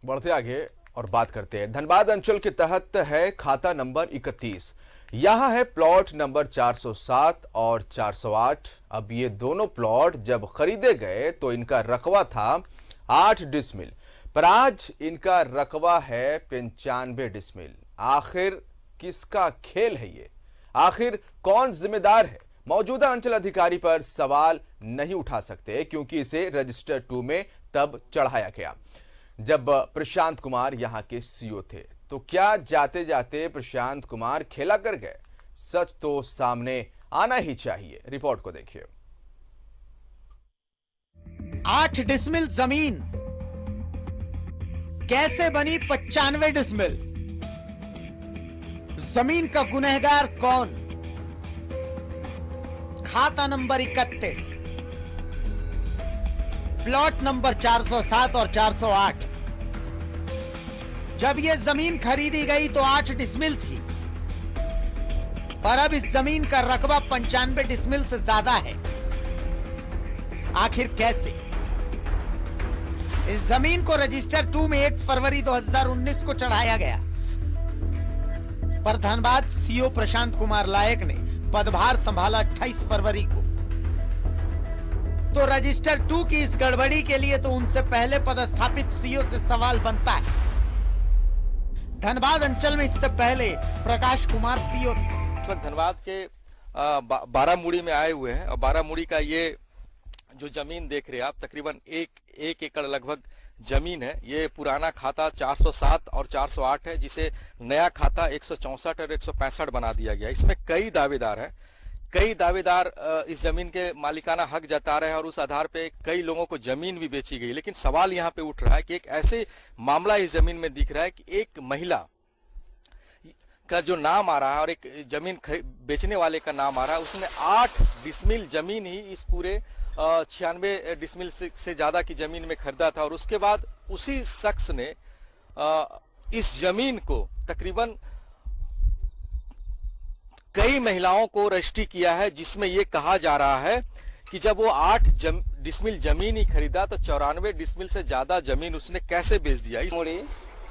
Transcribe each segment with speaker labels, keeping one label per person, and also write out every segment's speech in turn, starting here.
Speaker 1: बढ़ते आगे और बात करते हैं। धनबाद अंचल के तहत है खाता नंबर 31। यहां है प्लॉट नंबर 407 और 408। अब ये दोनों प्लॉट जब खरीदे गए तो इनका रकबा था 8 डिसमिल, पर आज इनका रकबा है 95 डिसमिल। आखिर किसका खेल है ये? आखिर कौन जिम्मेदार है? मौजूदा अंचल अधिकारी पर सवाल नहीं उठा सकते क्योंकि इसे रजिस्टर 2 में तब चढ़ाया गया जब प्रशांत कुमार यहां के सीईओ थे। तो क्या जाते जाते प्रशांत कुमार खेला कर गए? सच तो सामने आना ही चाहिए। रिपोर्ट को देखिए।
Speaker 2: 8 डिसमिल जमीन कैसे बनी 95 डिसमिल? जमीन का गुनहगार कौन? खाता नंबर 31, प्लॉट नंबर 407 और 408। जब यह जमीन खरीदी गई तो 8 डिसमिल थी, पर अब इस जमीन का रकबा 95 डिसमिल से ज्यादा है। आखिर कैसे? इस जमीन को रजिस्टर 2 में 1 फरवरी 2019 को चढ़ाया गया, पर धनबाद सीईओ प्रशांत कुमार लायक ने पदभार संभाला 28 फरवरी को। तो रजिस्टर 2 की इस गड़बड़ी के लिए तो उनसे पहले पदस्थापित सीईओ से सवाल बनता है। धनबाद अंचल में इससे पहले प्रकाश कुमार सीईओ थे।
Speaker 3: इस वक्त धनबाद के 12 मुड़ी में आए हुए हैं और 12 मुड़ी का ये जो जमीन देख रहे हैं आप, तकरीबन एक एकड़ लगभग जमीन है। ये पुराना खाता 407 और 408 है, जिसे नया खाता 164 और 165 बना दिया गया। इसमें कई दावेदार हैं, कई दावेदार इस जमीन के मालिकाना हक जता रहे हैं और उस आधार पे कई लोगों को जमीन भी बेची गई। लेकिन सवाल यहाँ पे उठ रहा है कि एक ऐसे मामला इस जमीन में दिख रहा है कि एक महिला का जो नाम आ रहा है और एक जमीन बेचने वाले का नाम आ रहा है, उसने 8 डिसमिल जमीन ही इस पूरे 96 डिसमिल से ज्यादा की जमीन में खरीदा था। और उसके बाद उसी शख्स ने इस जमीन को तकरीबन कई महिलाओं को रजिस्ट्री किया है, जिसमें यह कहा जा रहा है कि जब वो 8 डिसमिल जमीन ही खरीदा तो 94 डिसमिल से ज्यादा जमीन उसने कैसे बेच दिया।
Speaker 4: मुड़ी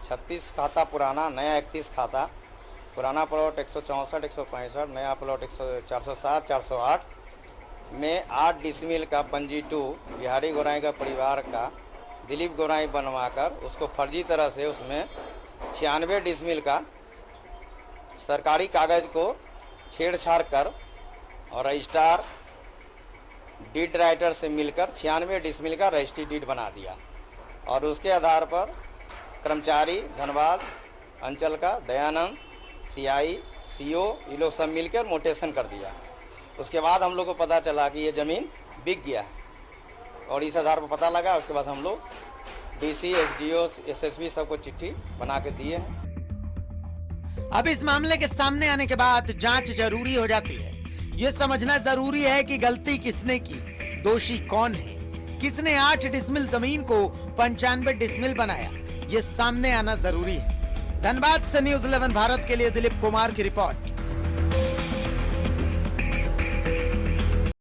Speaker 4: 36 खाता पुराना, नया 31 खाता। पुराना प्लॉट 164, 165, नया प्लॉट 407, 408 में 8 डिसमिल का पंजी 2 बिहारी गौराई का परिवार का दिलीप गौराई बनवाकर उसको फर्जी तरह से उसमें 96 डिसमिल का सरकारी कागज को छेड़छाड़ कर और रजिस्ट्रार डीड राइटर से मिलकर 96 डिसमिल का रजिस्ट्री डीड बना दिया। और उसके आधार पर कर्मचारी धनबाद अंचल का दयानंद, सीआई, सीओ, ये लोग सब मिलकर मोटेशन कर दिया। उसके बाद हम लोग को पता चला कि ये ज़मीन बिक गया है और इस आधार पर पता लगा। उसके बाद हम लोग डीसी, एसडीओ, एसएसबी सबको चिट्ठी बना के दिए हैं।
Speaker 2: अब इस मामले के सामने आने के बाद जांच जरूरी हो जाती है। यह समझना जरूरी है कि गलती किसने की, दोषी कौन है, किसने 8 डिसमिल जमीन को 95 डिसमिल बनाया, यह सामने आना जरूरी है। धनबाद से न्यूज़ 11 भारत के लिए दिलीप कुमार की रिपोर्ट।